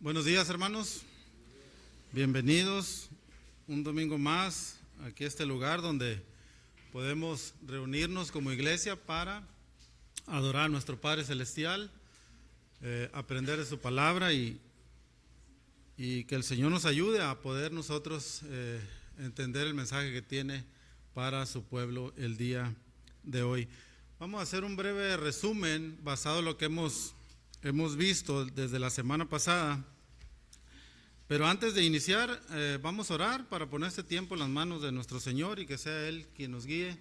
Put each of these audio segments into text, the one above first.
Buenos días, hermanos. Bienvenidos un domingo más aquí a este lugar donde podemos reunirnos como iglesia para adorar a nuestro Padre Celestial, aprender de su palabra y que el Señor nos ayude a poder nosotros entender el mensaje que tiene para su pueblo el día de hoy. Vamos a hacer un breve resumen basado en lo que hemos visto desde la semana pasada. Pero antes de iniciar, vamos a orar para poner este tiempo en las manos de nuestro Señor y que sea Él quien nos guíe,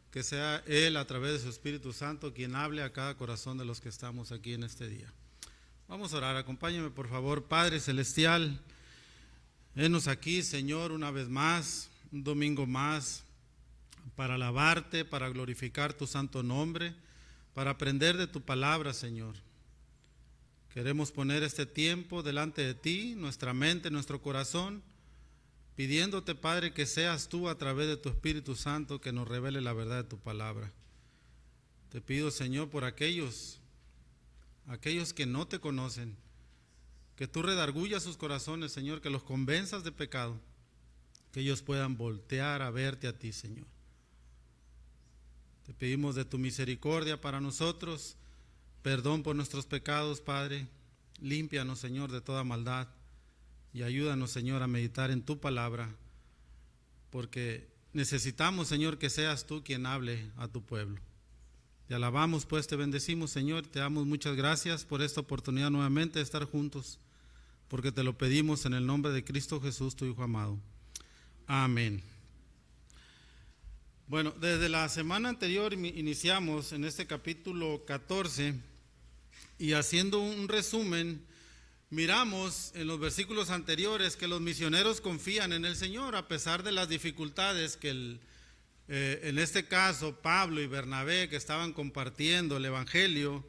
que sea Él a través de su Espíritu Santo quien hable a cada corazón de los que estamos aquí en este día. Vamos a orar, acompáñame por favor. Padre Celestial, henos aquí, Señor, una vez más, un domingo más, para alabarte, para glorificar tu santo nombre, para aprender de tu palabra, Señor. Queremos poner este tiempo delante de ti, nuestra mente, nuestro corazón, pidiéndote, Padre, que seas tú a través de tu Espíritu Santo que nos revele la verdad de tu palabra. Te pido, Señor, por aquellos que no te conocen, que tú redargullas sus corazones, Señor, que los convenzas de pecado, que ellos puedan voltear a verte a ti, Señor. Te pedimos de tu misericordia para nosotros, perdón por nuestros pecados, Padre. Límpianos, Señor, de toda maldad y ayúdanos, Señor, a meditar en tu palabra, porque necesitamos, Señor, que seas tú quien hable a tu pueblo. Te alabamos, pues, te bendecimos, Señor, te damos muchas gracias por esta oportunidad nuevamente de estar juntos, porque te lo pedimos en el nombre de Cristo Jesús, tu Hijo amado. Amén. Bueno, desde la semana anterior iniciamos en este capítulo 14 y haciendo un resumen, miramos en los versículos anteriores que los misioneros confían en el Señor a pesar de las dificultades que en este caso Pablo y Bernabé, que estaban compartiendo el Evangelio,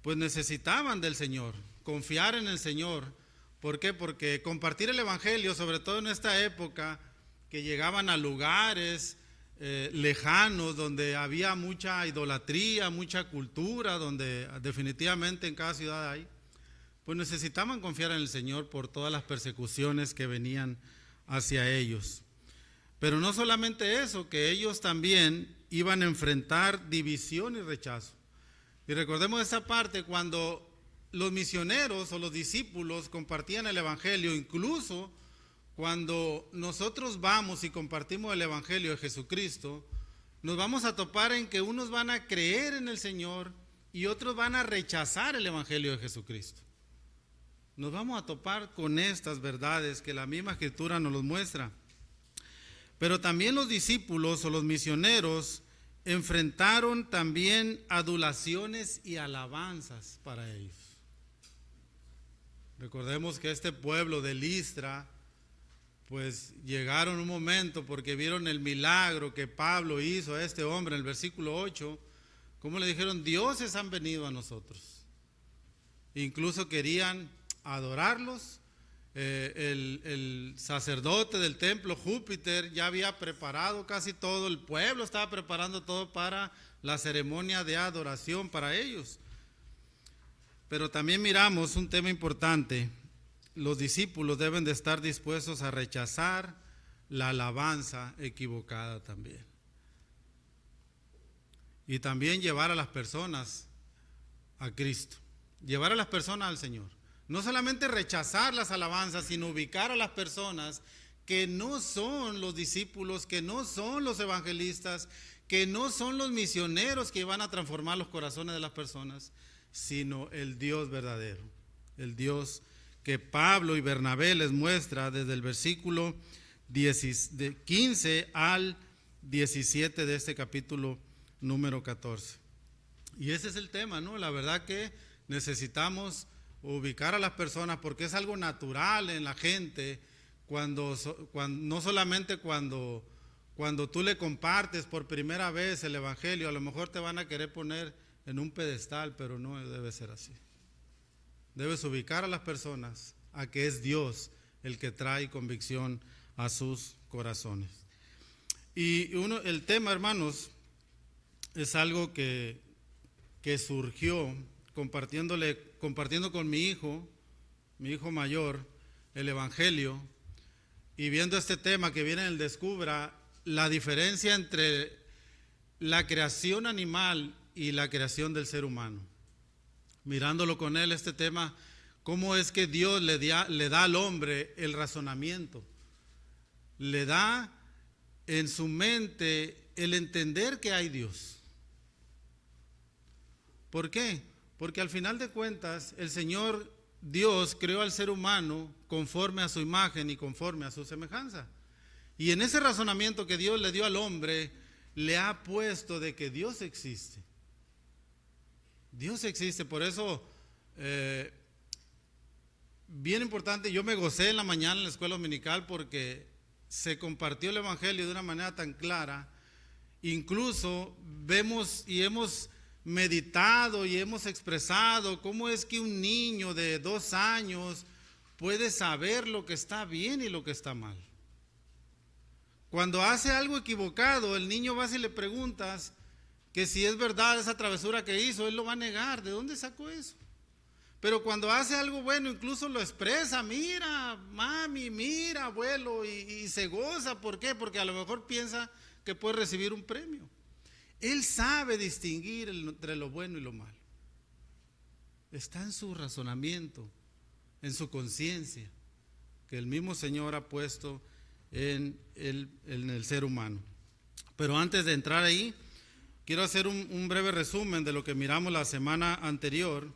pues necesitaban del Señor, confiar en el Señor. ¿Por qué? Porque compartir el Evangelio, sobre todo en esta época, que llegaban a lugares lejanos, donde había mucha idolatría, mucha cultura, donde definitivamente en cada ciudad hay, pues necesitaban confiar en el Señor por todas las persecuciones que venían hacia ellos. Pero no solamente eso, que ellos también iban a enfrentar división y rechazo. Y recordemos esa parte cuando los misioneros o los discípulos compartían el Evangelio, incluso cuando nosotros vamos y compartimos el Evangelio de Jesucristo, nos vamos a topar en que unos van a creer en el Señor y otros van a rechazar el Evangelio de Jesucristo. Nos vamos a topar con estas verdades que la misma Escritura nos los muestra. Pero también los discípulos o los misioneros enfrentaron también adulaciones y alabanzas para ellos. Recordemos que este pueblo de Listra, pues llegaron un momento porque vieron el milagro que Pablo hizo a este hombre en el versículo 8, como le dijeron, dioses han venido a nosotros. Incluso querían adorarlos. El sacerdote del templo, Júpiter, ya había preparado casi todo, el pueblo estaba preparando todo para la ceremonia de adoración para ellos. Pero también miramos un tema importante. Los discípulos deben de estar dispuestos a rechazar la alabanza equivocada también. Y también llevar a las personas a Cristo, llevar a las personas al Señor. No solamente rechazar las alabanzas, sino ubicar a las personas que no son los discípulos, que no son los evangelistas, que no son los misioneros que van a transformar los corazones de las personas, sino el Dios verdadero, el Dios que Pablo y Bernabé les muestra desde el versículo 15 al 17 de este capítulo número 14. Y ese es el tema, ¿no? La verdad que necesitamos ubicar a las personas porque es algo natural en la gente cuando no solamente cuando tú le compartes por primera vez el Evangelio, a lo mejor te van a querer poner en un pedestal, pero no debe ser así. Debes ubicar a las personas a que es Dios el que trae convicción a sus corazones. Y el tema, hermanos, es algo que surgió compartiendo con mi hijo mi hijo mayor, el Evangelio, y viendo este tema que viene en el Descubra, la diferencia entre la creación animal y la creación del ser humano. Mirándolo con él, este tema, cómo es que Dios le da al hombre el razonamiento, le da en su mente el entender que hay Dios. ¿Por qué? Porque al final de cuentas, el Señor Dios creó al ser humano conforme a su imagen y conforme a su semejanza. Y en ese razonamiento que Dios le dio al hombre, le ha puesto de que Dios existe. Dios existe, por eso, bien importante, yo me gocé en la mañana en la escuela dominical porque se compartió el Evangelio de una manera tan clara. Incluso vemos y hemos meditado y hemos expresado cómo es que un niño de 2 años puede saber lo que está bien y lo que está mal. Cuando hace algo equivocado, el niño va y le preguntas que si es verdad esa travesura que hizo, él lo va a negar. ¿De dónde sacó eso? Pero cuando hace algo bueno, incluso lo expresa. Mira, mami, mira, abuelo, y se goza. ¿Por qué? Porque a lo mejor piensa que puede recibir un premio. Él sabe distinguir entre lo bueno y lo malo. Está en su razonamiento, en su conciencia, que el mismo Señor ha puesto en el ser humano. Pero antes de entrar ahí, quiero hacer un breve resumen de lo que miramos la semana anterior.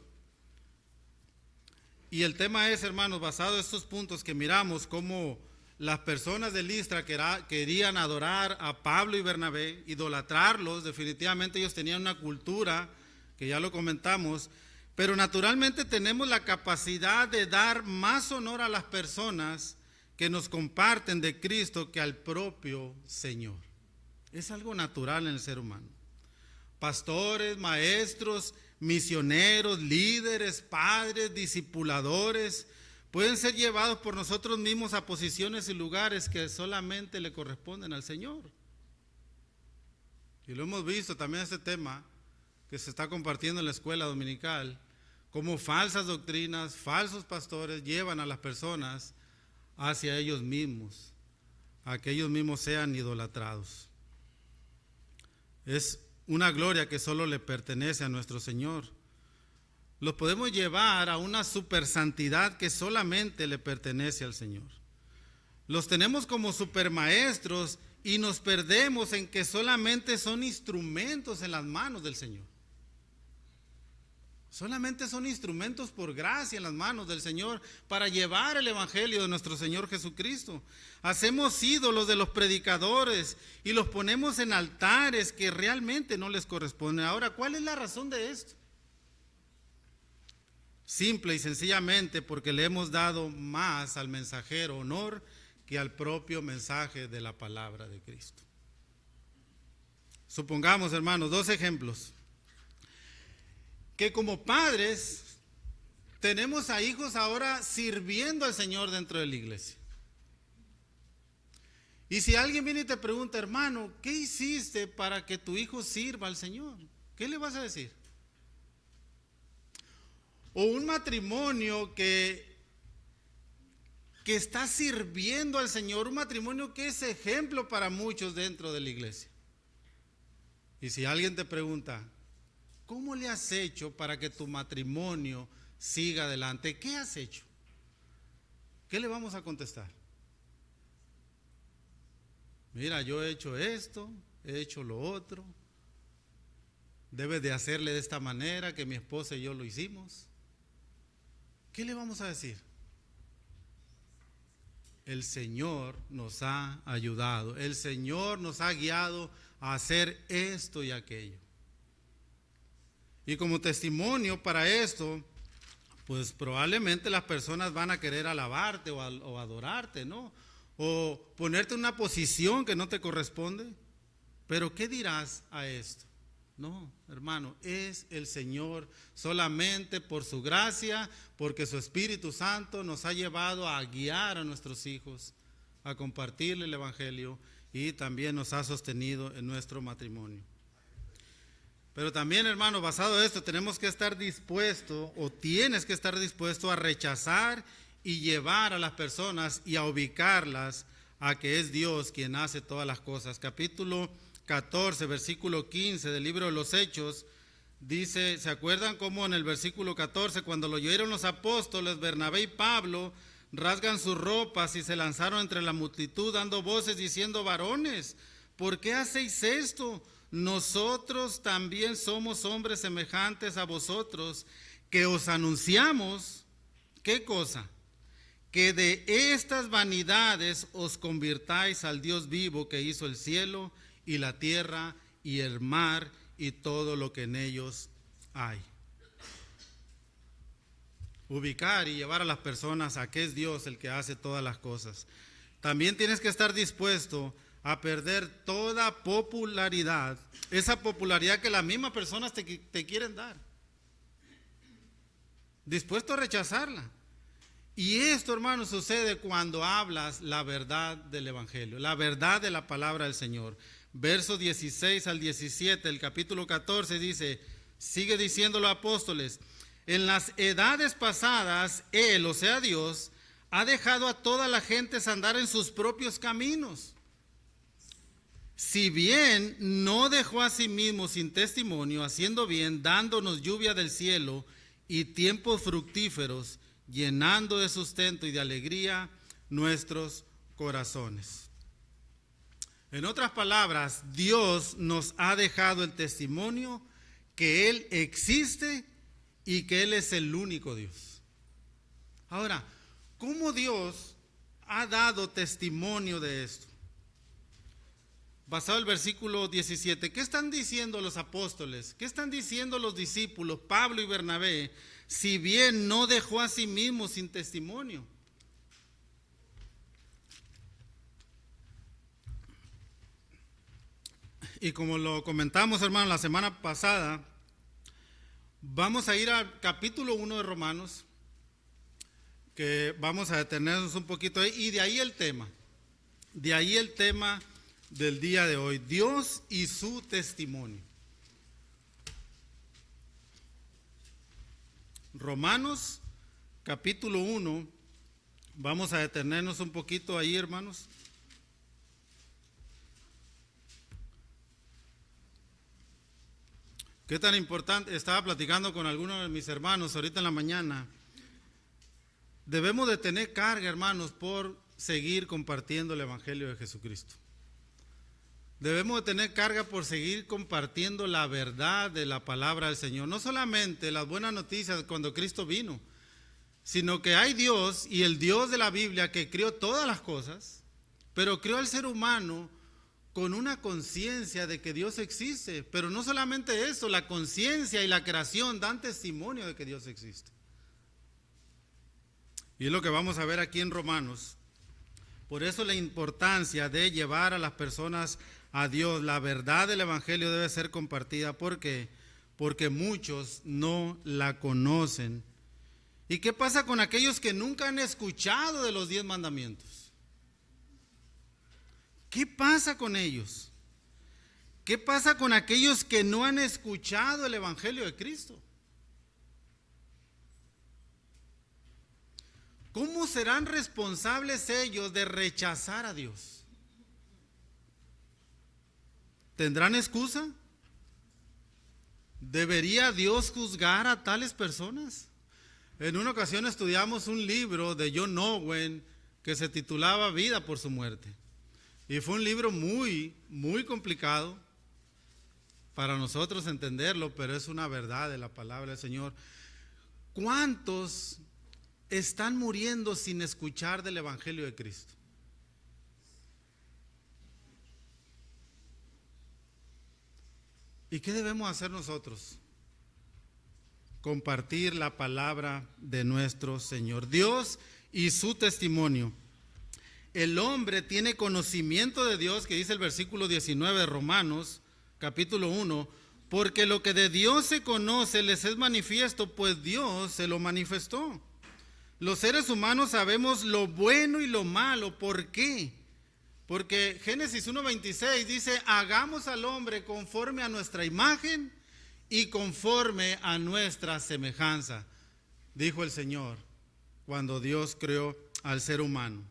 Y el tema es, hermanos, basado en estos puntos que miramos, cómo las personas de Listra querían adorar a Pablo y Bernabé, idolatrarlos. Definitivamente ellos tenían una cultura, que ya lo comentamos, pero naturalmente tenemos la capacidad de dar más honor a las personas que nos comparten de Cristo que al propio Señor. Es algo natural en el ser humano. Pastores, maestros, misioneros, líderes, padres, discipuladores, pueden ser llevados por nosotros mismos a posiciones y lugares que solamente le corresponden al Señor. Y lo hemos visto también este tema que se está compartiendo en la escuela dominical, cómo falsas doctrinas, falsos pastores llevan a las personas hacia ellos mismos, a que ellos mismos sean idolatrados. Es una gloria que solo le pertenece a nuestro Señor. Los podemos llevar a una supersantidad que solamente le pertenece al Señor. Los tenemos como supermaestros y nos perdemos en que solamente son instrumentos en las manos del Señor. Solamente son instrumentos por gracia en las manos del Señor para llevar el Evangelio de nuestro Señor Jesucristo. Hacemos ídolos de los predicadores y los ponemos en altares que realmente no les corresponden. Ahora, ¿cuál es la razón de esto? Simple y sencillamente porque le hemos dado más al mensajero honor que al propio mensaje de la palabra de Cristo. Supongamos, hermanos, 2 ejemplos. Que como padres tenemos a hijos ahora sirviendo al Señor dentro de la iglesia. Y si alguien viene y te pregunta, hermano, ¿qué hiciste para que tu hijo sirva al Señor? ¿Qué le vas a decir? O un matrimonio que está sirviendo al Señor, un matrimonio que es ejemplo para muchos dentro de la iglesia. Y si alguien te pregunta, ¿cómo le has hecho para que tu matrimonio siga adelante? ¿Qué has hecho? ¿Qué le vamos a contestar? Mira, yo he hecho esto, he hecho lo otro. Debes de hacerle de esta manera, que mi esposa y yo lo hicimos. ¿Qué le vamos a decir? El Señor nos ha ayudado, el Señor nos ha guiado a hacer esto y aquello. Y como testimonio para esto, pues probablemente las personas van a querer alabarte o adorarte, ¿no? O ponerte en una posición que no te corresponde. Pero ¿qué dirás a esto? No, hermano, es el Señor solamente por su gracia, porque su Espíritu Santo nos ha llevado a guiar a nuestros hijos, a compartirle el Evangelio y también nos ha sostenido en nuestro matrimonio. Pero también, hermano, basado en esto, tenemos que estar dispuesto, o tienes que estar dispuesto a rechazar y llevar a las personas y a ubicarlas a que es Dios quien hace todas las cosas. Capítulo 14, versículo 15 del libro de los Hechos, dice, ¿se acuerdan cómo en el versículo 14, cuando lo oyeron los apóstoles, Bernabé y Pablo rasgan sus ropas y se lanzaron entre la multitud dando voces diciendo, varones, ¿por qué hacéis esto? Nosotros también somos hombres semejantes a vosotros, que os anunciamos, ¿qué cosa? Que de estas vanidades os convirtáis al Dios vivo que hizo el cielo y la tierra y el mar y todo lo que en ellos hay. Ubicar y llevar a las personas a que es Dios el que hace todas las cosas. También tienes que estar dispuesto a perder toda popularidad, esa popularidad que las mismas personas te quieren dar. Dispuesto a rechazarla. Y esto, hermano, sucede cuando hablas la verdad del Evangelio, la verdad de la palabra del Señor. Versos 16 al 17, el capítulo 14 dice, sigue diciendo los apóstoles, en las edades pasadas, Él, o sea Dios, ha dejado a toda la gente andar en sus propios caminos. Si bien no dejó a sí mismo sin testimonio, haciendo bien, dándonos lluvia del cielo y tiempos fructíferos, llenando de sustento y de alegría nuestros corazones. En otras palabras, Dios nos ha dejado el testimonio que Él existe y que Él es el único Dios. Ahora, ¿cómo Dios ha dado testimonio de esto? Basado en el versículo 17, ¿qué están diciendo los apóstoles? ¿Qué están diciendo los discípulos, Pablo y Bernabé, si bien no dejó a sí mismo sin testimonio? Y como lo comentamos, hermano, la semana pasada, vamos a ir al capítulo 1 de Romanos, que vamos a detenernos un poquito ahí, y de ahí el tema del día de hoy, Dios y su testimonio. Romanos, capítulo 1, vamos a detenernos un poquito ahí, hermanos. ¿Qué tan importante? Estaba platicando con algunos de mis hermanos ahorita en la mañana. Debemos de tener carga, hermanos, por seguir compartiendo el Evangelio de Jesucristo. Debemos de tener carga por seguir compartiendo la verdad de la palabra del Señor. No solamente las buenas noticias cuando Cristo vino, sino que hay Dios y el Dios de la Biblia que creó todas las cosas, pero creó al ser humano con una conciencia de que Dios existe. Pero no solamente eso, la conciencia y la creación dan testimonio de que Dios existe. Y es lo que vamos a ver aquí en Romanos. Por eso la importancia de llevar a las personas a Dios. La verdad del Evangelio debe ser compartida. ¿Por qué? Porque muchos no la conocen. ¿Y qué pasa con aquellos que nunca han escuchado de los 10 mandamientos? ¿Qué pasa con ellos? ¿Qué pasa con aquellos que no han escuchado el Evangelio de Cristo? ¿Cómo serán responsables ellos de rechazar a Dios? ¿Tendrán excusa? ¿Debería Dios juzgar a tales personas? En una ocasión estudiamos un libro de John Owen que se titulaba Vida por su muerte. Y fue un libro muy, muy complicado para nosotros entenderlo, pero es una verdad de la palabra del Señor. ¿Cuántos están muriendo sin escuchar del Evangelio de Cristo? ¿Y qué debemos hacer nosotros? Compartir la palabra de nuestro Señor. Dios y su testimonio. El hombre tiene conocimiento de Dios, que dice el versículo 19 de Romanos, capítulo 1, porque lo que de Dios se conoce les es manifiesto, pues Dios se lo manifestó. Los seres humanos sabemos lo bueno y lo malo. ¿Por qué? Porque Génesis 1:26 dice, hagamos al hombre conforme a nuestra imagen y conforme a nuestra semejanza, dijo el Señor cuando Dios creó al ser humano.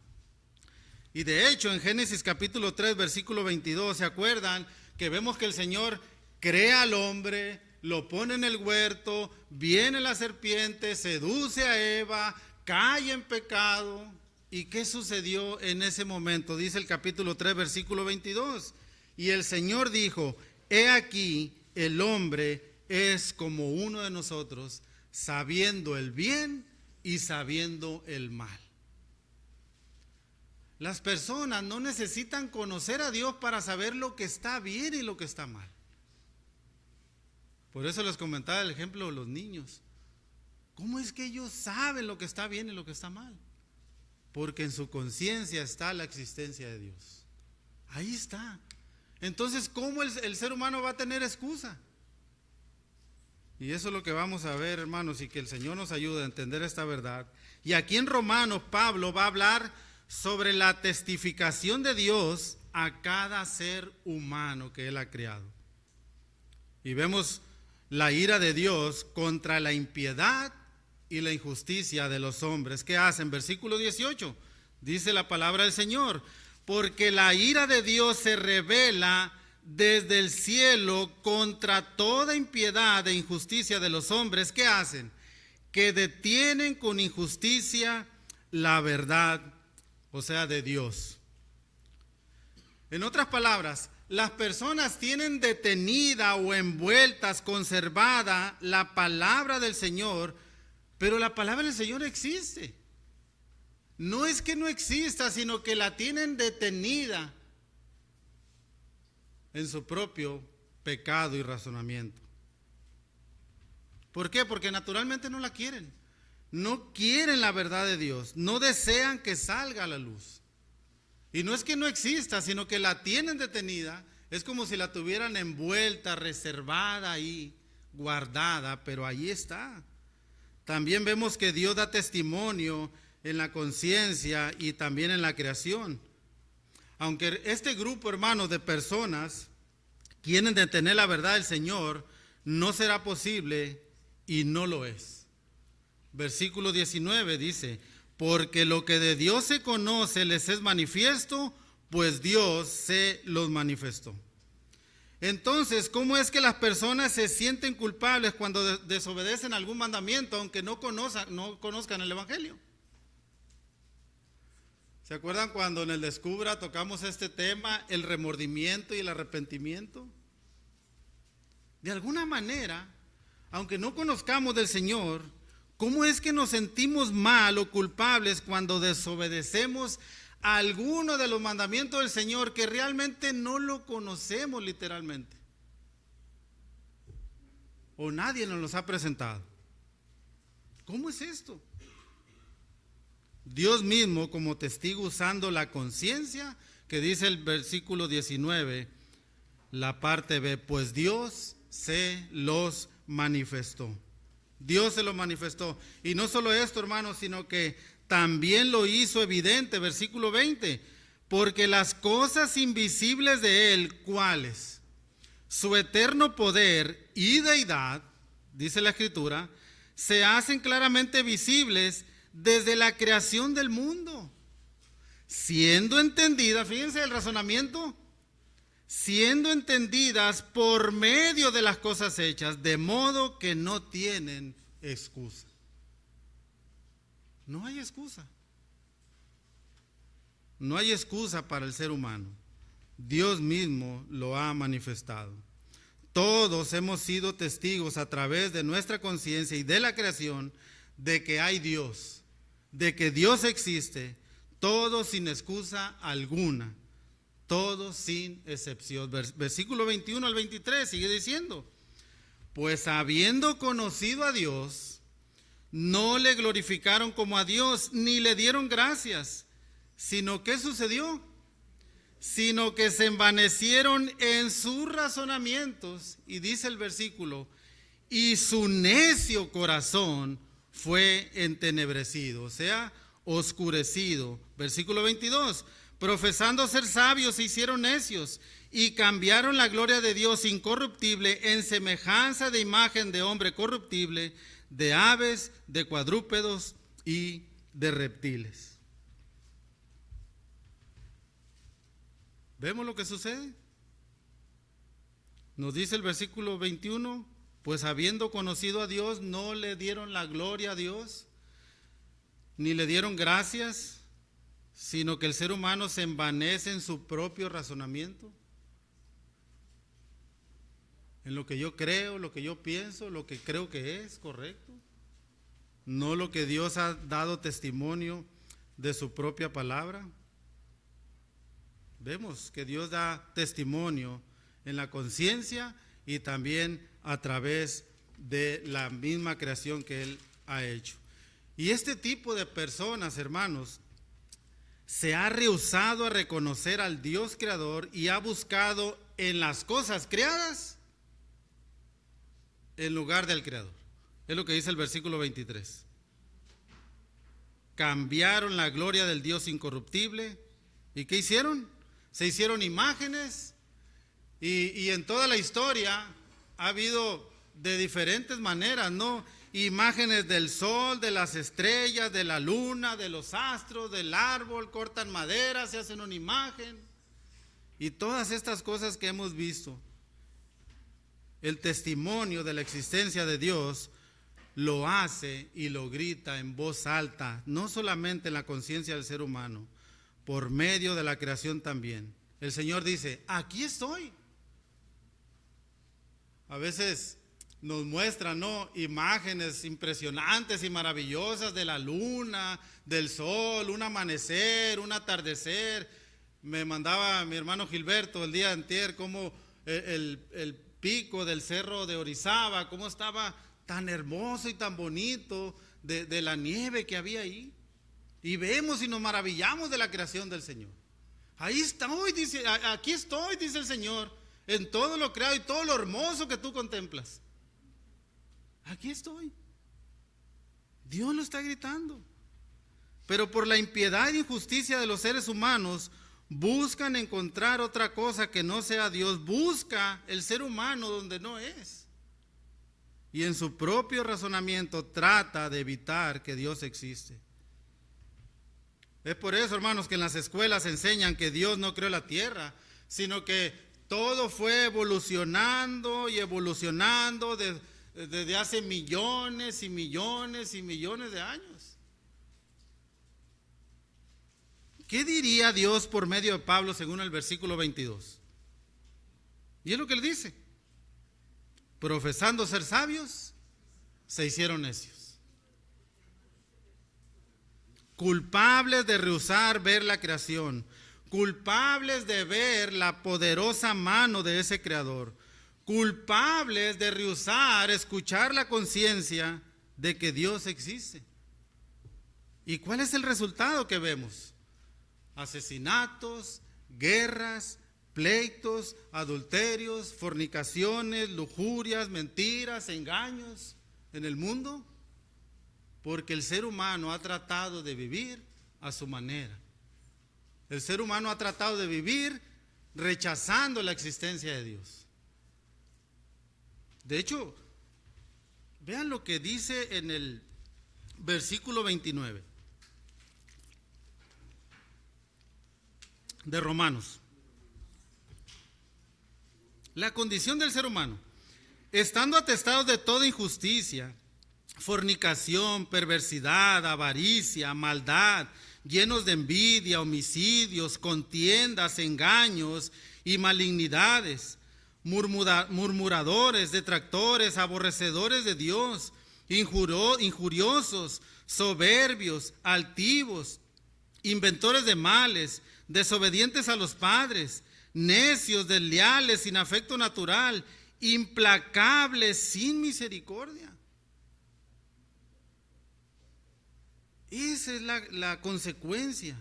Y de hecho en Génesis capítulo 3 versículo 22, ¿se acuerdan? Que vemos que el Señor crea al hombre, lo pone en el huerto, viene la serpiente, seduce a Eva, cae en pecado. ¿Y qué sucedió en ese momento? Dice el capítulo 3 versículo 22. Y el Señor dijo: he aquí, el hombre es como uno de nosotros, sabiendo el bien y sabiendo el mal. Las personas no necesitan conocer a Dios para saber lo que está bien y lo que está mal. Por eso les comentaba el ejemplo de los niños. ¿Cómo es que ellos saben lo que está bien y lo que está mal? Porque en su conciencia está la existencia de Dios. Ahí está. Entonces, ¿cómo el ser humano va a tener excusa? Y eso es lo que vamos a ver, hermanos, y que el Señor nos ayude a entender esta verdad. Y aquí en Romanos, Pablo va a hablar sobre la testificación de Dios a cada ser humano que Él ha creado. Y vemos la ira de Dios contra la impiedad y la injusticia de los hombres. ¿Qué hacen? Versículo 18, dice la palabra del Señor: porque la ira de Dios se revela desde el cielo contra toda impiedad e injusticia de los hombres. ¿Qué hacen? Que detienen con injusticia la verdad, o sea, de Dios. En otras palabras, las personas tienen detenida o envueltas, conservada la palabra del Señor, pero la palabra del Señor existe. No es que no exista, sino que la tienen detenida en su propio pecado y razonamiento. ¿Por qué? Porque naturalmente no la quieren. No quieren la verdad de Dios, no desean que salga a la luz. Y no es que no exista, sino que la tienen detenida. Es como si la tuvieran envuelta, reservada ahí, guardada, pero ahí está. También vemos que Dios da testimonio en la conciencia y también en la creación. Aunque este grupo, hermanos, de personas quieren detener la verdad del Señor, no será posible y no lo es. Versículo 19 dice: porque lo que de Dios se conoce les es manifiesto, pues Dios se los manifestó. Entonces, ¿cómo es que las personas se sienten culpables cuando desobedecen algún mandamiento, aunque no conozcan el Evangelio? ¿Se acuerdan cuando en el Descubra tocamos este tema, el remordimiento y el arrepentimiento? De alguna manera, aunque no conozcamos del Señor, ¿cómo es que nos sentimos mal o culpables cuando desobedecemos a alguno de los mandamientos del Señor que realmente no lo conocemos literalmente? O nadie nos los ha presentado. ¿Cómo es esto? Dios mismo como testigo, usando la conciencia, que dice el versículo 19, la parte B, pues Dios se los manifestó. Dios se lo manifestó. Y no solo esto, hermanos, sino que también lo hizo evidente, versículo 20, porque las cosas invisibles de Él, ¿cuáles? Su eterno poder y deidad, dice la Escritura, se hacen claramente visibles desde la creación del mundo, siendo entendidas, fíjense el razonamiento, siendo entendidas por medio de las cosas hechas, de modo que no tienen excusa. No hay excusa. No hay excusa para el ser humano. Dios mismo lo ha manifestado. Todos hemos sido testigos a través de nuestra conciencia y de la creación de que hay Dios, de que Dios existe, todos sin excusa alguna. Todos sin excepción. Versículo 21 al 23 sigue diciendo: pues habiendo conocido a Dios, no le glorificaron como a Dios, ni le dieron gracias, sino ¿qué sucedió? Sino que se envanecieron en sus razonamientos, y dice el versículo, y su necio corazón fue entenebrecido, o sea, oscurecido. Versículo 22, Profesando ser sabios, se hicieron necios y cambiaron la gloria de Dios incorruptible en semejanza de imagen de hombre corruptible, de aves, de cuadrúpedos y de reptiles. ¿Vemos lo que sucede? Nos dice el versículo 21, pues habiendo conocido a Dios, no le dieron la gloria a Dios, ni le dieron gracias, sino que el ser humano se envanece en su propio razonamiento, en lo que yo creo, lo que yo pienso, lo que creo que es correcto, no lo que Dios ha dado testimonio de su propia palabra. Vemos que Dios da testimonio en la conciencia y también a través de la misma creación que Él ha hecho. Y este tipo de personas, hermanos, se ha rehusado a reconocer al Dios creador y ha buscado en las cosas creadas en lugar del creador. Es lo que dice el versículo 23. Cambiaron la gloria del Dios incorruptible. ¿Y qué hicieron? Se hicieron imágenes. Y en toda la historia ha habido de diferentes maneras, ¿no? Imágenes del sol, de las estrellas, de la luna, de los astros, del árbol, cortan madera, se hacen una imagen. Y todas estas cosas que hemos visto, el testimonio de la existencia de Dios lo hace y lo grita en voz alta, no solamente en la conciencia del ser humano, por medio de la creación también. El Señor dice, aquí estoy. A veces nos muestran, ¿no?, imágenes impresionantes y maravillosas de la luna, del sol, un amanecer, un atardecer. Me mandaba mi hermano Gilberto el día anterior cómo el pico del cerro de Orizaba, cómo estaba tan hermoso y tan bonito de la nieve que había ahí. Y vemos y nos maravillamos de la creación del Señor. Ahí estoy, dice, aquí estoy, dice el Señor, en todo lo creado y todo lo hermoso que tú contemplas. Aquí estoy. Dios lo está gritando. Pero por la impiedad e injusticia de los seres humanos, buscan encontrar otra cosa que no sea Dios. Busca el ser humano donde no es. Y en su propio razonamiento trata de evitar que Dios existe. Es por eso, hermanos, que en las escuelas enseñan que Dios no creó la tierra, sino que todo fue evolucionando y evolucionando desde hace millones y millones y millones de años. ¿Qué diría Dios por medio de Pablo según el versículo 22? Y es lo que le dice. Profesando ser sabios, se hicieron necios. Culpables de rehusar ver la creación, culpables de ver la poderosa mano de ese creador, culpables de rehusar escuchar la conciencia de que Dios existe. ¿Y cuál es el resultado que vemos? Asesinatos, guerras, pleitos, adulterios, fornicaciones, lujurias, mentiras, engaños en el mundo, porque el ser humano ha tratado de vivir a su manera. El ser humano ha tratado de vivir rechazando la existencia de Dios. De hecho, vean lo que dice en el versículo 29 de Romanos. La condición del ser humano, estando atestados de toda injusticia, fornicación, perversidad, avaricia, maldad, llenos de envidia, homicidios, contiendas, engaños y malignidades, murmuradores, detractores, aborrecedores de Dios, injuriosos, soberbios, altivos, inventores de males, desobedientes a los padres, necios, desleales, sin afecto natural, implacables, sin misericordia. Esa es la consecuencia,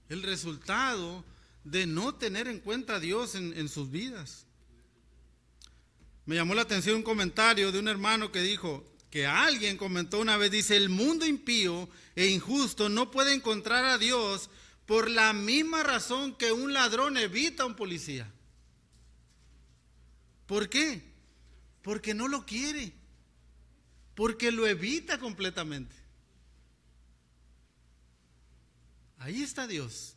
el resultado de no tener en cuenta a Dios en sus vidas. Me llamó la atención un comentario de un hermano que dijo, que alguien comentó una vez, dice, el mundo impío e injusto no puede encontrar a Dios por la misma razón que un ladrón evita a un policía. ¿Por qué? Porque no lo quiere, porque lo evita completamente. Ahí está Dios,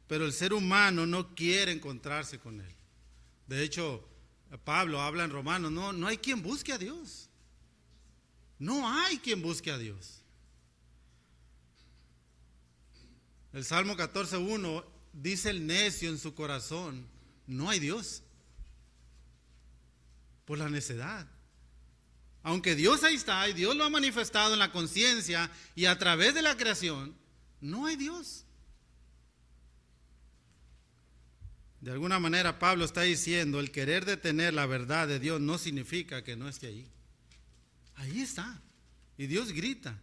pero el ser humano no quiere encontrarse con Él. De hecho, Pablo habla en Romanos, no hay quien busque a Dios. No hay quien busque a Dios. El Salmo 14:1 dice el necio en su corazón, no hay Dios. Por la necedad. Aunque Dios ahí está y Dios lo ha manifestado en la conciencia y a través de la creación, no hay Dios. De alguna manera Pablo está diciendo, el querer detener la verdad de Dios no significa que no esté ahí. Ahí está. Y Dios grita.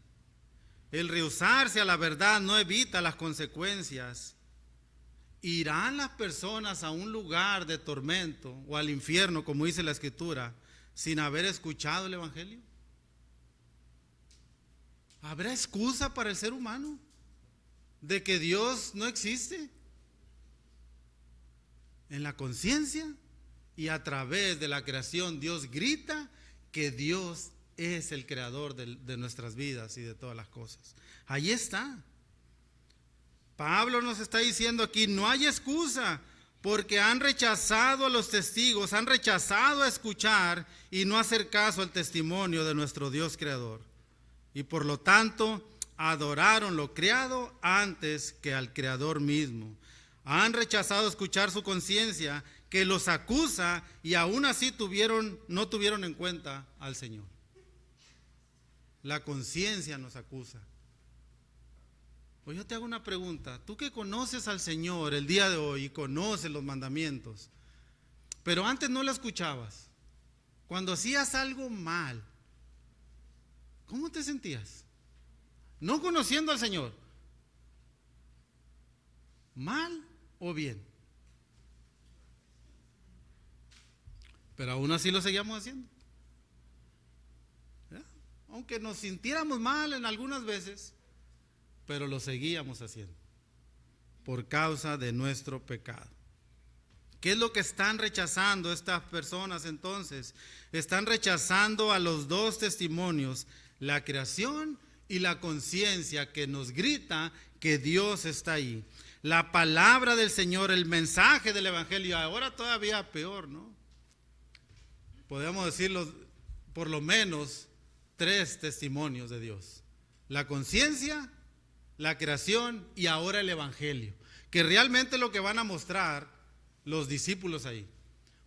El rehusarse a la verdad no evita las consecuencias. ¿Irán las personas a un lugar de tormento o al infierno, como dice la Escritura, sin haber escuchado el Evangelio? ¿Habrá excusa para el ser humano de que Dios no existe? En la conciencia y a través de la creación, Dios grita que Dios es el creador de nuestras vidas y de todas las cosas. Ahí está. Pablo nos está diciendo aquí, no hay excusa, porque han rechazado a los testigos, han rechazado a escuchar y no hacer caso al testimonio de nuestro Dios creador. Y por lo tanto, adoraron lo creado antes que al creador mismo. Han rechazado escuchar su conciencia que los acusa y aún así no tuvieron en cuenta al Señor. La conciencia nos acusa. Pues yo te hago una pregunta, tú que conoces al Señor el día de hoy y conoces los mandamientos, pero antes no lo escuchabas, cuando hacías algo mal, ¿cómo te sentías? No conociendo al Señor, ¿mal o bien? Pero aún así lo seguíamos haciendo. ¿Ya? Aunque nos sintiéramos mal en algunas veces, pero lo seguíamos haciendo por causa de nuestro pecado. ¿Qué es lo que están rechazando estas personas entonces? Están rechazando a los dos testimonios, la creación y la conciencia que nos grita que Dios está ahí. La palabra del Señor, el mensaje del Evangelio, ahora todavía peor, ¿no? Podemos decirlo, por lo menos 3 testimonios de Dios. La conciencia, la creación y ahora el Evangelio, que realmente es lo que van a mostrar los discípulos ahí.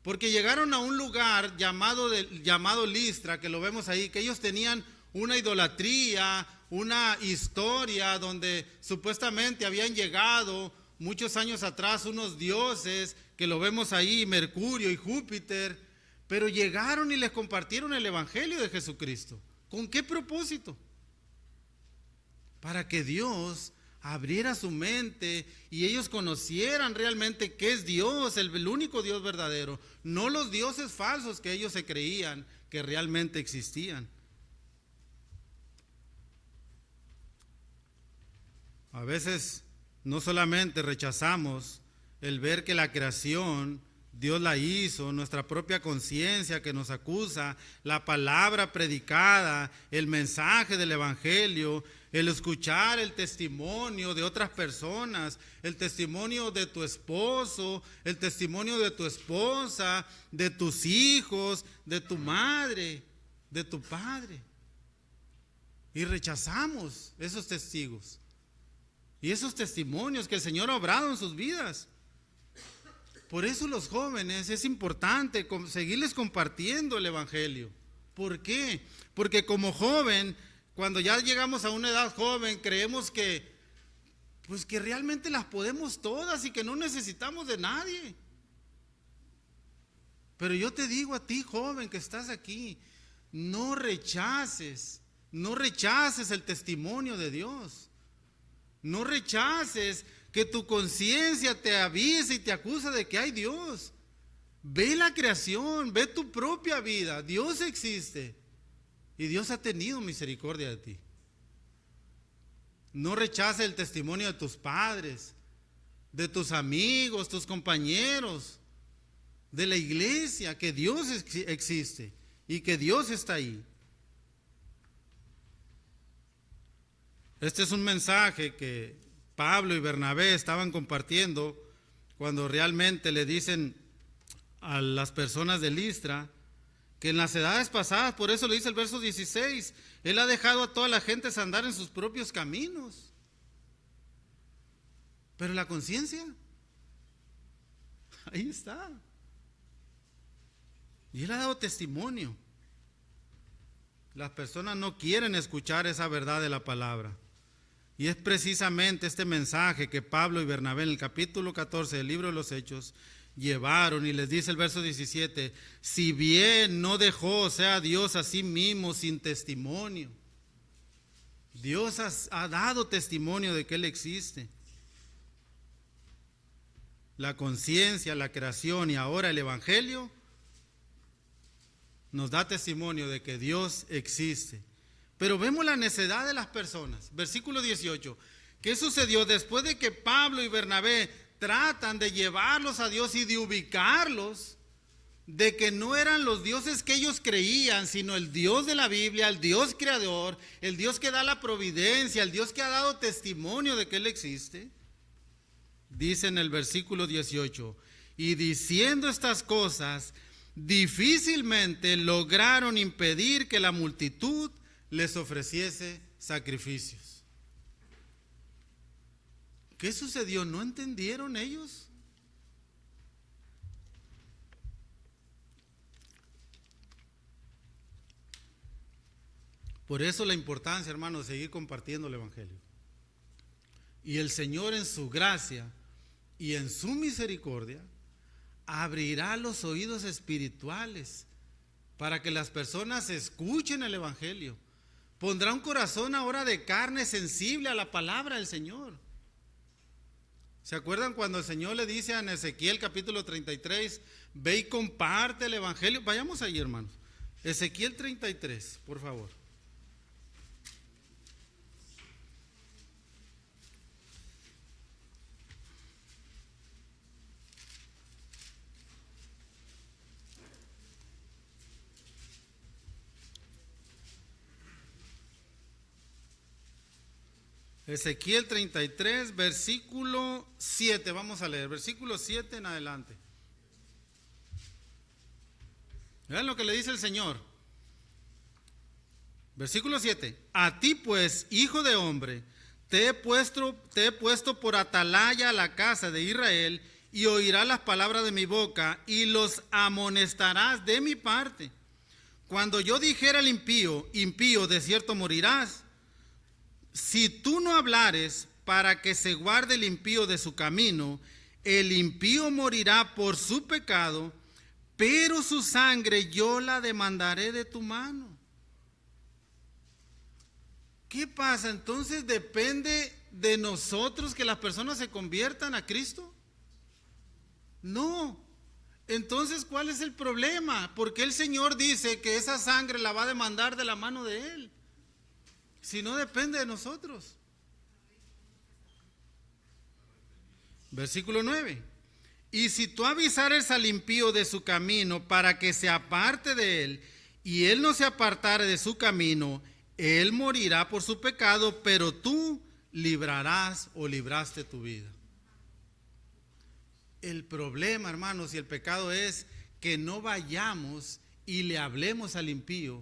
Porque llegaron a un lugar llamado Listra, que lo vemos ahí, que ellos tenían una idolatría, una historia donde supuestamente habían llegado muchos años atrás unos dioses, que lo vemos ahí, Mercurio y Júpiter, pero llegaron y les compartieron el Evangelio de Jesucristo. ¿Con qué propósito? Para que Dios abriera su mente y ellos conocieran realmente qué es Dios, el único Dios verdadero, no los dioses falsos que ellos se creían que realmente existían. A veces no solamente rechazamos el ver que la creación Dios la hizo, nuestra propia conciencia que nos acusa, la palabra predicada, el mensaje del Evangelio, el escuchar el testimonio de otras personas, el testimonio de tu esposo, el testimonio de tu esposa, de tus hijos, de tu madre, de tu padre. Y rechazamos esos testigos y esos testimonios que el Señor ha obrado en sus vidas. Por eso los jóvenes es importante seguirles compartiendo el Evangelio. ¿Por qué? Porque como joven, cuando ya llegamos a una edad joven, creemos que realmente las podemos todas y que no necesitamos de nadie. Pero yo te digo a ti, joven, que estás aquí, no rechaces el testimonio de Dios. No rechaces que tu conciencia te avise y te acusa de que hay Dios. Ve la creación, ve tu propia vida. Dios existe y Dios ha tenido misericordia de ti. No rechaces el testimonio de tus padres, de tus amigos, tus compañeros, de la iglesia, que Dios existe y que Dios está ahí. Este es un mensaje que Pablo y Bernabé estaban compartiendo cuando realmente le dicen a las personas de Listra que en las edades pasadas, por eso le dice el verso 16, Él ha dejado a toda la gente andar en sus propios caminos. Pero la conciencia, ahí está. Y Él ha dado testimonio. Las personas no quieren escuchar esa verdad de la palabra. Y es precisamente este mensaje que Pablo y Bernabé en el capítulo 14 del libro de los Hechos llevaron, y les dice el verso 17, si bien no dejó, o sea, Dios a sí mismo sin testimonio. Dios ha dado testimonio de que Él existe. La conciencia, la creación y ahora el Evangelio nos da testimonio de que Dios existe. Pero vemos la necedad de las personas. Versículo 18. ¿Qué sucedió después de que Pablo y Bernabé tratan de llevarlos a Dios y de ubicarlos, de que no eran los dioses que ellos creían, sino el Dios de la Biblia, el Dios creador, el Dios que da la providencia, el Dios que ha dado testimonio de que Él existe? Dice en el versículo 18, y diciendo estas cosas, difícilmente lograron impedir que la multitud les ofreciese sacrificios. ¿Qué sucedió? ¿No entendieron ellos? Por eso la importancia, hermanos, de seguir compartiendo el Evangelio. Y el Señor en su gracia y en su misericordia abrirá los oídos espirituales para que las personas escuchen el Evangelio. Pondrá un corazón ahora de carne sensible a la palabra del Señor. ¿Se acuerdan cuando el Señor le dice en Ezequiel capítulo 33, ve y comparte el Evangelio? Vayamos ahí, hermanos. Ezequiel 33, por favor. Ezequiel 33, versículo 7, vamos a leer, versículo 7 en adelante. Vean lo que le dice el Señor. Versículo 7, a ti pues, hijo de hombre, te he puesto por atalaya a la casa de Israel, y oirás las palabras de mi boca, y los amonestarás de mi parte. Cuando yo dijera al impío, impío, de cierto morirás, si tú no hablares para que se guarde el impío de su camino, el impío morirá por su pecado, pero su sangre yo la demandaré de tu mano. ¿Qué pasa? Entonces depende de nosotros que las personas se conviertan a Cristo. No. Entonces, ¿cuál es el problema? Porque el Señor dice que esa sangre la va a demandar de la mano de Él. Si no depende de nosotros. Versículo 9. Y si tú avisares al impío de su camino para que se aparte de él, y él no se apartare de su camino, él morirá por su pecado, pero tú librarás o libraste tu vida. El problema, hermanos, y el pecado es que no vayamos y le hablemos al impío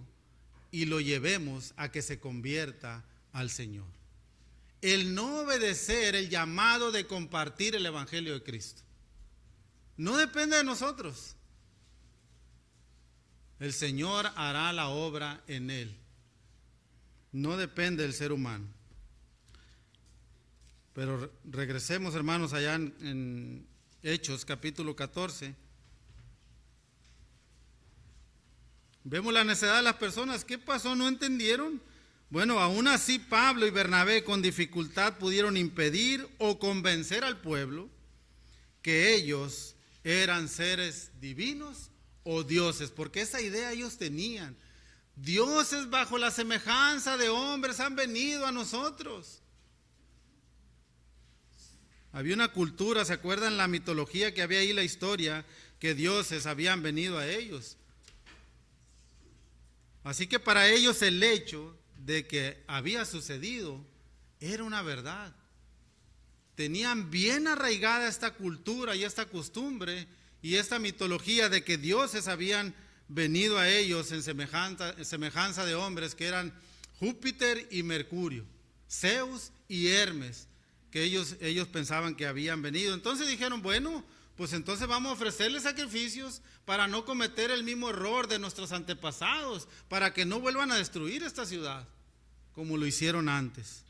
y lo llevemos a que se convierta al Señor. El no obedecer el llamado de compartir el Evangelio de Cristo no depende de nosotros. El Señor hará la obra en él. No depende del ser humano. Pero regresemos, hermanos, allá en Hechos capítulo 14. Vemos la necesidad de las personas. ¿Qué pasó? ¿No entendieron? Bueno, aún así Pablo y Bernabé con dificultad pudieron impedir o convencer al pueblo que ellos eran seres divinos o dioses, porque esa idea ellos tenían. Dioses bajo la semejanza de hombres han venido a nosotros. Había una cultura, ¿se acuerdan la mitología que había ahí, la historia, que dioses habían venido a ellos? Así que para ellos el hecho de que había sucedido era una verdad. Tenían bien arraigada esta cultura y esta costumbre y esta mitología de que dioses habían venido a ellos en semejanza de hombres, que eran Júpiter y Mercurio, Zeus y Hermes, que ellos pensaban que habían venido. Entonces dijeron, bueno, pues entonces vamos a ofrecerles sacrificios para no cometer el mismo error de nuestros antepasados, para que no vuelvan a destruir esta ciudad como lo hicieron antes.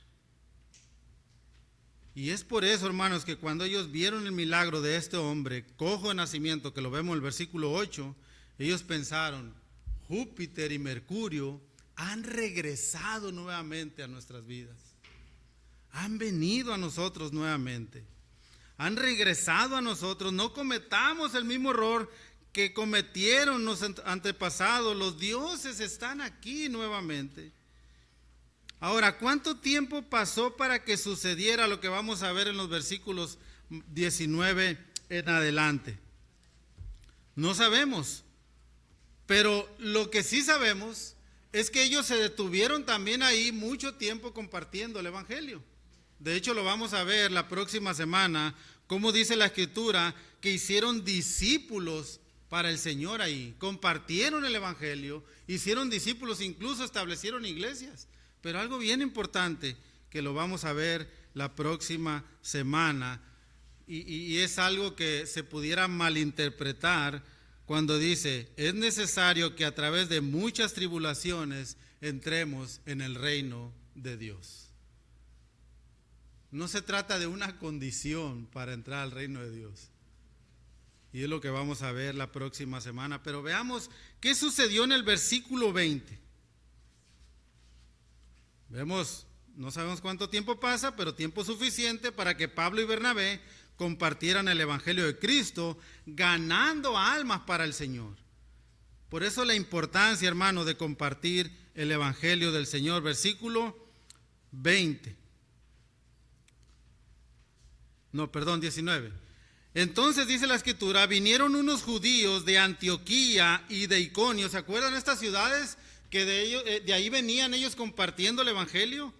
Y es por eso, hermanos, que cuando ellos vieron el milagro de este hombre cojo de nacimiento, que lo vemos en el versículo 8, ellos pensaron, Júpiter y Mercurio han regresado nuevamente a nuestras vidas. Han venido a nosotros nuevamente. Han regresado a nosotros. No cometamos el mismo error que cometieron los antepasados. Los dioses están aquí nuevamente. Ahora, ¿cuánto tiempo pasó para que sucediera lo que vamos a ver en los versículos 19 en adelante? No sabemos. Pero lo que sí sabemos es que ellos se detuvieron también ahí mucho tiempo compartiendo el evangelio. De hecho, lo vamos a ver la próxima semana, como dice la Escritura, que hicieron discípulos para el Señor ahí. Compartieron el evangelio, hicieron discípulos, incluso establecieron iglesias. Pero algo bien importante que lo vamos a ver la próxima semana, y es algo que se pudiera malinterpretar cuando dice, es necesario que a través de muchas tribulaciones entremos en el reino de Dios. No se trata de una condición para entrar al reino de Dios. Y es lo que vamos a ver la próxima semana. Pero veamos qué sucedió en el versículo 20. Vemos, no sabemos cuánto tiempo pasa, pero tiempo suficiente para que Pablo y Bernabé compartieran el evangelio de Cristo, ganando almas para el Señor. Por eso la importancia, hermano, de compartir el evangelio del Señor. Versículo 19. Entonces dice la Escritura, vinieron unos judíos de Antioquía y de Iconio. ¿Se acuerdan estas ciudades que de ahí venían ellos compartiendo el evangelio?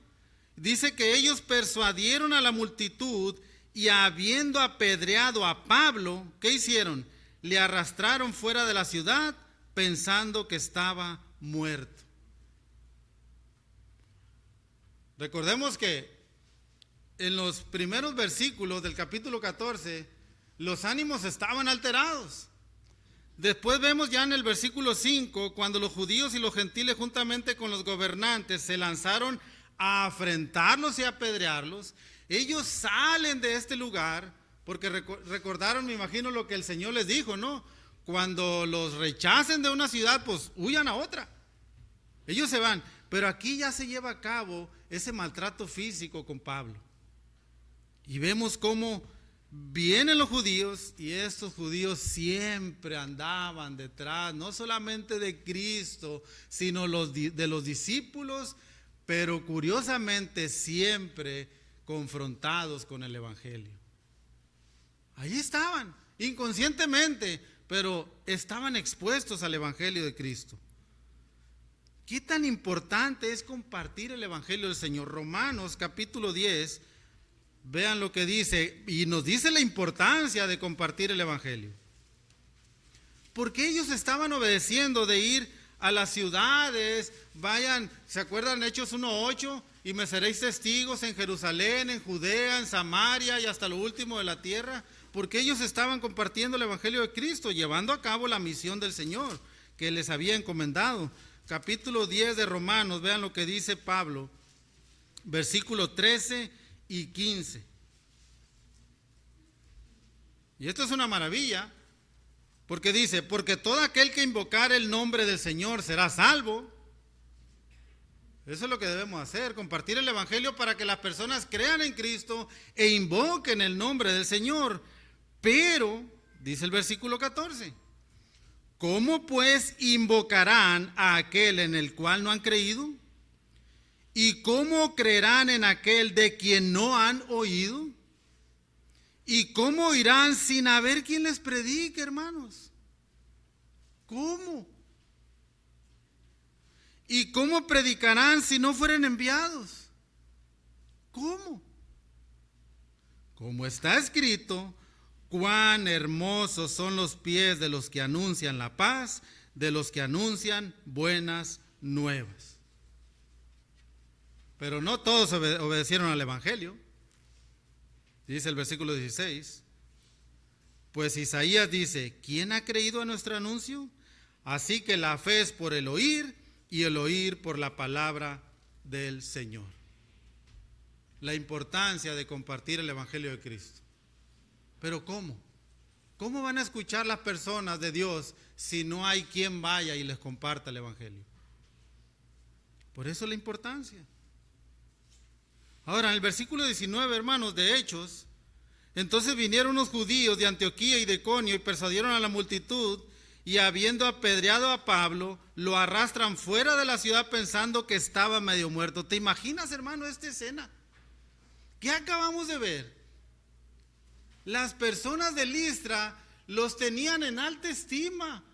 Dice que ellos persuadieron a la multitud y habiendo apedreado a Pablo, ¿qué hicieron? Le arrastraron fuera de la ciudad pensando que estaba muerto. Recordemos que en los primeros versículos del capítulo 14, los ánimos estaban alterados. Después vemos ya en el versículo 5, cuando los judíos y los gentiles juntamente con los gobernantes se lanzaron a afrentarlos y a apedrearlos. Ellos salen de este lugar porque recordaron, me imagino, lo que el Señor les dijo, ¿no? Cuando los rechacen de una ciudad, pues huyan a otra. Ellos se van, pero aquí ya se lleva a cabo ese maltrato físico con Pablo. Y vemos cómo vienen los judíos, y estos judíos siempre andaban detrás, no solamente de Cristo, sino de los discípulos, pero curiosamente siempre confrontados con el evangelio. Ahí estaban, inconscientemente, pero estaban expuestos al evangelio de Cristo. ¿Qué tan importante es compartir el evangelio del Señor? Romanos capítulo 10, vean lo que dice, y nos dice la importancia de compartir el evangelio. Porque ellos estaban obedeciendo de ir a las ciudades, vayan, ¿se acuerdan Hechos 1:8? Y me seréis testigos en Jerusalén, en Judea, en Samaria y hasta lo último de la tierra. Porque ellos estaban compartiendo el evangelio de Cristo, llevando a cabo la misión del Señor que les había encomendado. Capítulo 10 de Romanos, vean lo que dice Pablo, versículo 13 y 15. Y esto es una maravilla, porque dice, porque todo aquel que invocar el nombre del Señor será salvo. Eso es lo que debemos hacer, compartir el evangelio para que las personas crean en Cristo e invoquen el nombre del Señor. Pero, dice el versículo 14, ¿cómo pues invocarán a aquel en el cual no han creído? ¿Y cómo creerán en aquel de quien no han oído? ¿Y cómo irán sin haber quien les predique, hermanos? ¿Cómo? ¿Y cómo predicarán si no fueren enviados? ¿Cómo? Como está escrito, cuán hermosos son los pies de los que anuncian la paz, de los que anuncian buenas nuevas. Pero no todos obedecieron al evangelio. Dice el versículo 16, pues Isaías dice, ¿quién ha creído a nuestro anuncio? Así que la fe es por el oír y el oír por la palabra del Señor. La importancia de compartir el evangelio de Cristo. Pero ¿cómo? ¿Cómo van a escuchar las personas de Dios si no hay quien vaya y les comparta el evangelio? Por eso la importancia. Ahora, en el versículo 19, hermanos, de Hechos, entonces vinieron unos judíos de Antioquía y de Iconio y persuadieron a la multitud, y habiendo apedreado a Pablo, lo arrastran fuera de la ciudad pensando que estaba medio muerto. ¿Te imaginas, hermano, esta escena? ¿Qué acabamos de ver? Las personas de Listra los tenían en alta estima.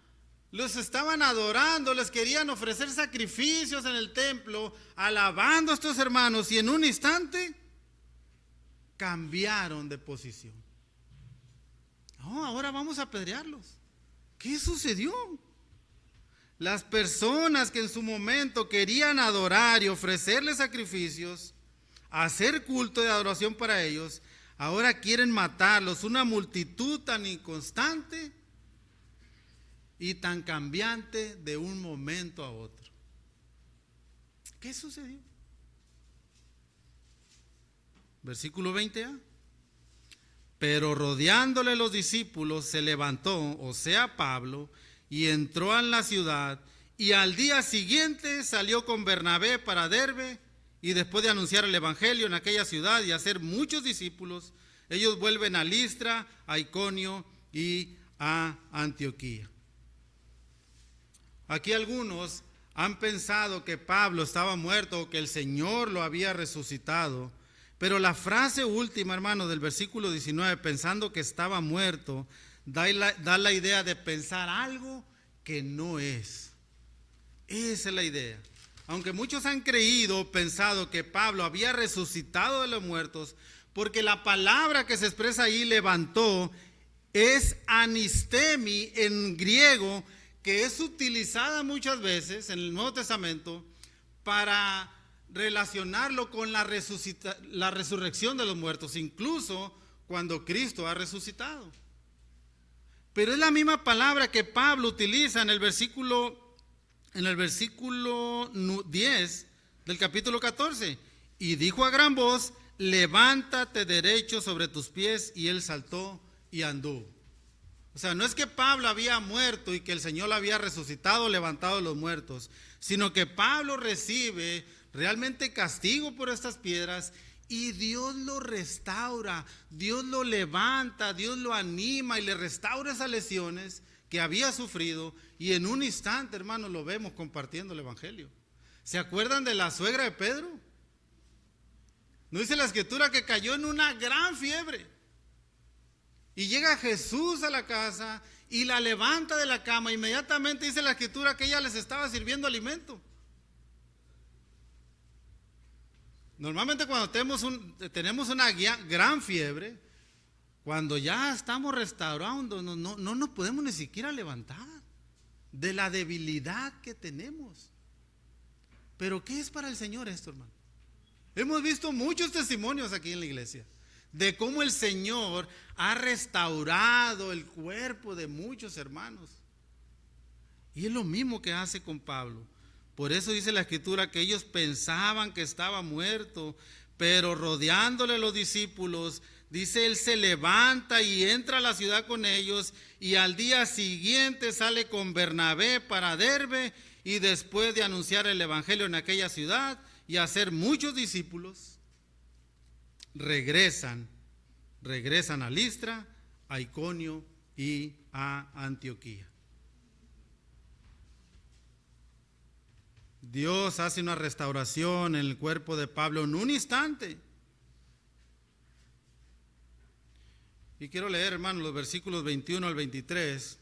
Los estaban adorando, les querían ofrecer sacrificios en el templo, alabando a estos hermanos, y en un instante cambiaron de posición. No, ahora vamos a apedrearlos. ¿Qué sucedió? Las personas que en su momento querían adorar y ofrecerles sacrificios, hacer culto de adoración para ellos, ahora quieren matarlos. Una multitud tan inconstante y tan cambiante de un momento a otro. ¿Qué sucedió? Versículo 20a. Pero rodeándole los discípulos se levantó, o sea Pablo, y entró en la ciudad, y al día siguiente salió con Bernabé para Derbe, y después de anunciar el evangelio en aquella ciudad y hacer muchos discípulos, ellos vuelven a Listra, a Iconio y a Antioquía. Aquí algunos han pensado que Pablo estaba muerto o que el Señor lo había resucitado, pero la frase última, hermano, del versículo 19, pensando que estaba muerto, da la idea de pensar algo que no es. Esa es la idea. Aunque muchos han creído o pensado que Pablo había resucitado de los muertos, porque la palabra que se expresa ahí, levantó, es anistemi en griego, que es utilizada muchas veces en el Nuevo Testamento para relacionarlo con la resurrección de los muertos, incluso cuando Cristo ha resucitado. Pero es la misma palabra que Pablo utiliza en el versículo 10 del capítulo 14. Y dijo a gran voz, levántate derecho sobre tus pies, y él saltó y anduvo. O sea, no es que Pablo había muerto y que el Señor lo había resucitado, levantado de los muertos, sino que Pablo recibe realmente castigo por estas piedras y Dios lo restaura, Dios lo levanta, Dios lo anima y le restaura esas lesiones que había sufrido, y en un instante, hermanos, lo vemos compartiendo el evangelio. ¿Se acuerdan de la suegra de Pedro? ¿No dice la escritura que cayó en una gran fiebre? Y llega Jesús a la casa y la levanta de la cama. Inmediatamente dice la escritura que ella les estaba sirviendo alimento. Normalmente cuando tenemos una gran fiebre, cuando ya estamos restaurando, no nos podemos ni siquiera levantar de la debilidad que tenemos. Pero ¿qué es para el Señor esto, hermano? Hemos visto muchos testimonios aquí en la iglesia de cómo el Señor ha restaurado el cuerpo de muchos hermanos. Y es lo mismo que hace con Pablo. Por eso dice la escritura que ellos pensaban que estaba muerto, pero rodeándole los discípulos, dice, él se levanta y entra a la ciudad con ellos, y al día siguiente sale con Bernabé para Derbe, y después de anunciar el evangelio en aquella ciudad y hacer muchos discípulos, regresan a Listra, a Iconio y a Antioquía. Dios hace una restauración en el cuerpo de Pablo en un instante. Y quiero leer, hermanos, los versículos 21 al 23,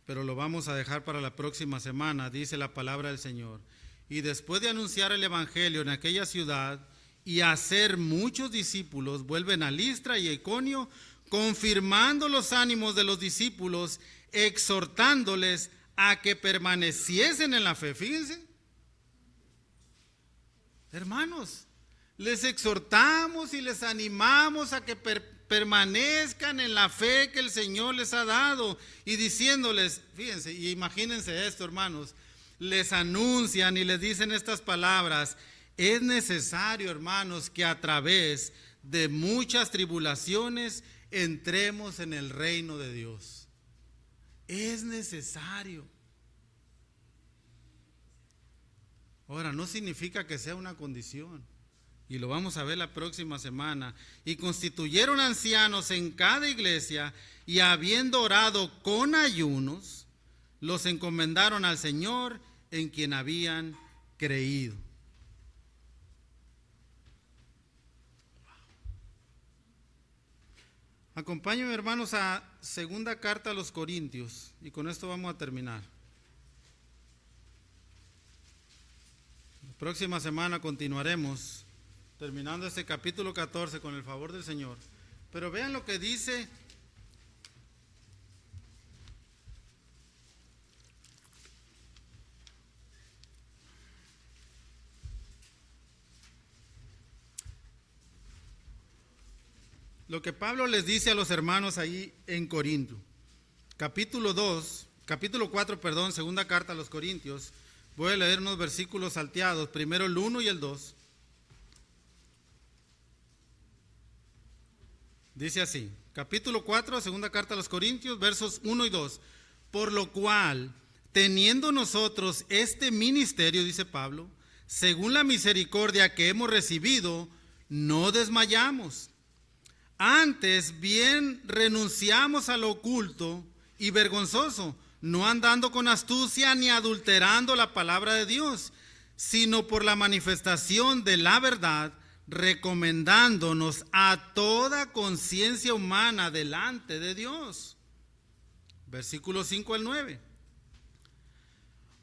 pero lo vamos a dejar para la próxima semana. Dice la palabra del Señor: y después de anunciar el evangelio en aquella ciudad y hacer muchos discípulos, vuelven a Listra y Iconio, confirmando los ánimos de los discípulos, exhortándoles a que permaneciesen en la fe. Fíjense, hermanos, les exhortamos y les animamos a que permanezcan en la fe que el Señor les ha dado, y diciéndoles, fíjense, y imagínense esto, hermanos, les anuncian y les dicen estas palabras: es necesario, hermanos, que a través de muchas tribulaciones entremos en el reino de Dios. Es necesario. Ahora, no significa que sea una condición, y lo vamos a ver la próxima semana. Y constituyeron ancianos en cada iglesia, y habiendo orado con ayunos, los encomendaron al Señor en quien habían creído. Acompáñenme, hermanos, a segunda carta a los Corintios, y con esto vamos a terminar. La próxima semana continuaremos terminando este capítulo 14 con el favor del Señor. Pero vean lo que dice lo que Pablo les dice a los hermanos ahí en Corinto. Capítulo 4, segunda carta a los Corintios. Voy a leer unos versículos salteados, primero el 1 y el 2. Dice así, capítulo 4, segunda carta a los Corintios, versos 1 y 2. Por lo cual, teniendo nosotros este ministerio, dice Pablo, según la misericordia que hemos recibido, no desmayamos. Antes bien renunciamos a lo oculto y vergonzoso, no andando con astucia ni adulterando la palabra de Dios, sino por la manifestación de la verdad, recomendándonos a toda conciencia humana delante de Dios. Versículos 5 al 9.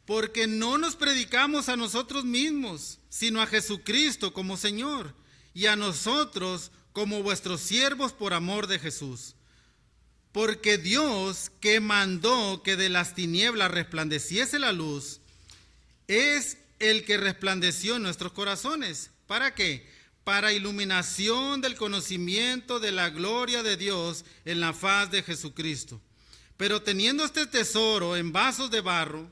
Porque no nos predicamos a nosotros mismos, sino a Jesucristo como Señor, y a nosotros como vuestros siervos por amor de Jesús. Porque Dios, que mandó que de las tinieblas resplandeciese la luz, es el que resplandeció en nuestros corazones. ¿Para qué? Para iluminación del conocimiento de la gloria de Dios en la faz de Jesucristo. Pero teniendo este tesoro en vasos de barro,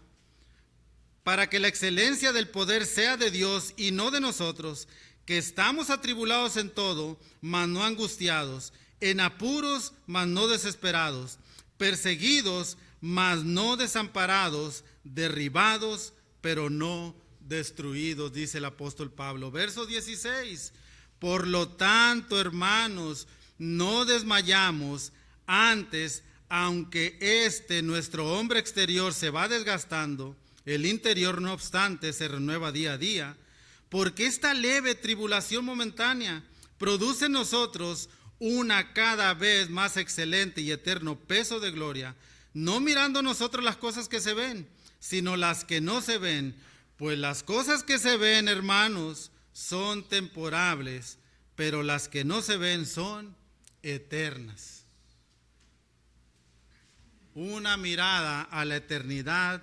para que la excelencia del poder sea de Dios y no de nosotros, que estamos atribulados en todo, mas no angustiados, en apuros, mas no desesperados, perseguidos, mas no desamparados, derribados, pero no destruidos, dice el apóstol Pablo. Verso 16, por lo tanto, hermanos, no desmayamos, antes, aunque nuestro hombre exterior se va desgastando, el interior no obstante se renueva día a día, porque esta leve tribulación momentánea produce en nosotros una cada vez más excelente y eterno peso de gloria, no mirando nosotros las cosas que se ven, sino las que no se ven, pues las cosas que se ven, hermanos, son temporales, pero las que no se ven son eternas. Una mirada a la eternidad.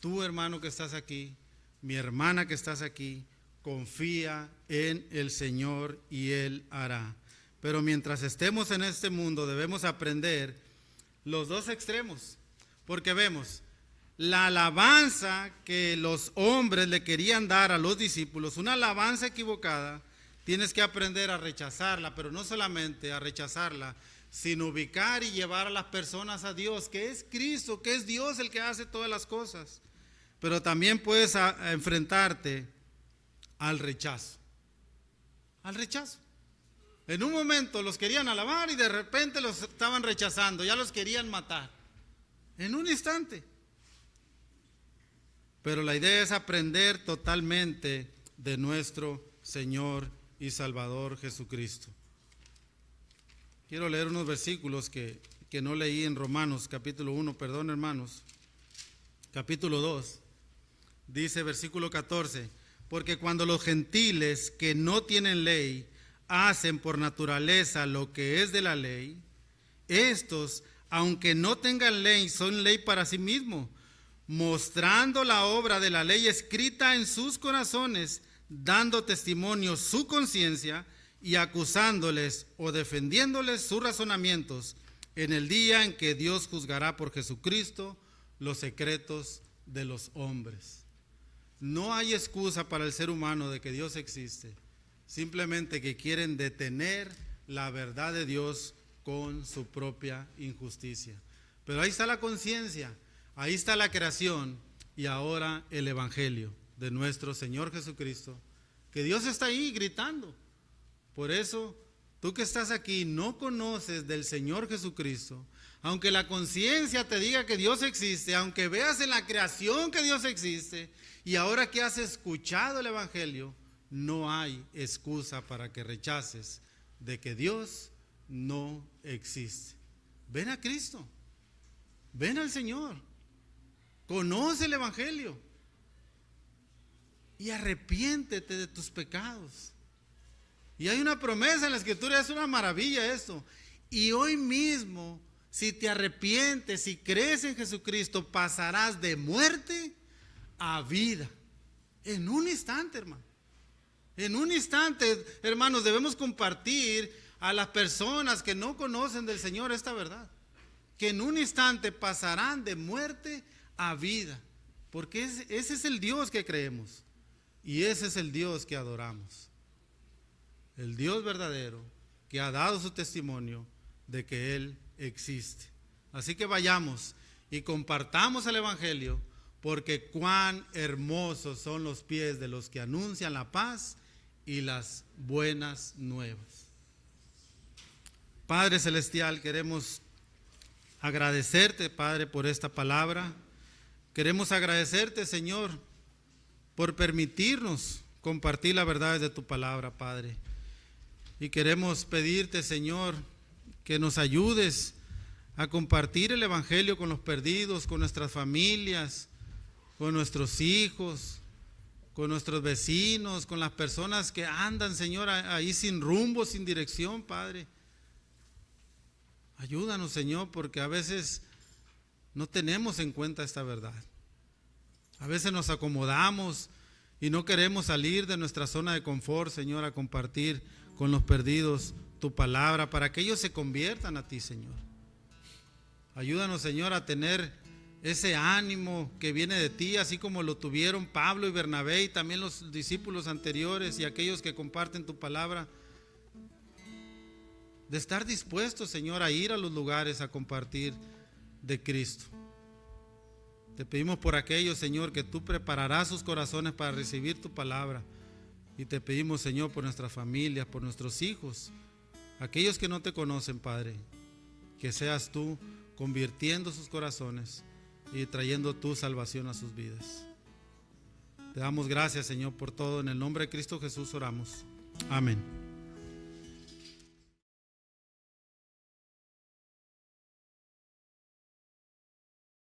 Tú, hermano que estás aquí, mi hermana que estás aquí, confía en el Señor y Él hará. Pero mientras estemos en este mundo debemos aprender los dos extremos, porque vemos la alabanza que los hombres le querían dar a los discípulos, una alabanza equivocada. Tienes que aprender a rechazarla, pero no solamente a rechazarla, sino ubicar y llevar a las personas a Dios, que es Cristo, que es Dios el que hace todas las cosas. Pero también puedes enfrentarte al rechazo. Al rechazo. En un momento los querían alabar y de repente los estaban rechazando, ya los querían matar. En un instante. Pero la idea es aprender totalmente de nuestro Señor y Salvador Jesucristo. quiero leer unos versículos que no leí en Romanos, capítulo 1, perdón hermanos, capítulo 2, dice versículo 14, porque cuando los gentiles que no tienen ley hacen por naturaleza lo que es de la ley, estos, aunque no tengan ley, son ley para sí mismos, mostrando la obra de la ley escrita en sus corazones, dando testimonio su conciencia y acusándoles o defendiéndoles sus razonamientos en el día en que Dios juzgará por Jesucristo los secretos de los hombres. No hay excusa para el ser humano de que Dios existe, simplemente que quieren detener la verdad de Dios con su propia injusticia. Pero ahí está la conciencia, ahí está la creación y ahora el evangelio de nuestro Señor Jesucristo, que Dios está ahí gritando. Por eso, tú que estás aquí no conoces del Señor Jesucristo, aunque la conciencia te diga que Dios existe, aunque veas en la creación que Dios existe, y ahora que has escuchado el evangelio, no hay excusa para que rechaces de que Dios no existe. Ven a Cristo, ven al Señor, conoce el evangelio y arrepiéntete de tus pecados. Y hay una promesa en la Escritura, es una maravilla esto. Y hoy mismo, si te arrepientes, si crees en Jesucristo, pasarás de muerte a vida. En un instante, hermano. En un instante, hermanos, debemos compartir a las personas que no conocen del Señor esta verdad. Que en un instante pasarán de muerte a vida. Porque ese es el Dios que creemos. Y ese es el Dios que adoramos. El Dios verdadero que ha dado su testimonio de que Él existe. Así que vayamos y compartamos el evangelio, porque cuán hermosos son los pies de los que anuncian la paz y las buenas nuevas. Padre Celestial, queremos agradecerte, Padre, por esta palabra. Queremos agradecerte, Señor, por permitirnos compartir las verdades de tu palabra, Padre. Y queremos pedirte, Señor, que nos ayudes a compartir el evangelio con los perdidos, con nuestras familias, con nuestros hijos, con nuestros vecinos, con las personas que andan, Señor, ahí sin rumbo, sin dirección, Padre. Ayúdanos, Señor, porque a veces no tenemos en cuenta esta verdad. A veces nos acomodamos y no queremos salir de nuestra zona de confort, Señor, a compartir con los perdidos tu palabra para que ellos se conviertan a ti, Señor. Ayúdanos, Señor, a tener ese ánimo que viene de ti, así como lo tuvieron Pablo y Bernabé y también los discípulos anteriores y aquellos que comparten tu palabra, de estar dispuestos, Señor, a ir a los lugares a compartir de Cristo. Te pedimos por aquellos, Señor, que tú prepararás sus corazones para recibir tu palabra. Y te pedimos, Señor, por nuestras familias, por nuestros hijos, aquellos que no te conocen, Padre, que seas tú convirtiendo sus corazones y trayendo tu salvación a sus vidas. Te damos gracias, Señor, por todo. En el nombre de Cristo Jesús oramos. Amén.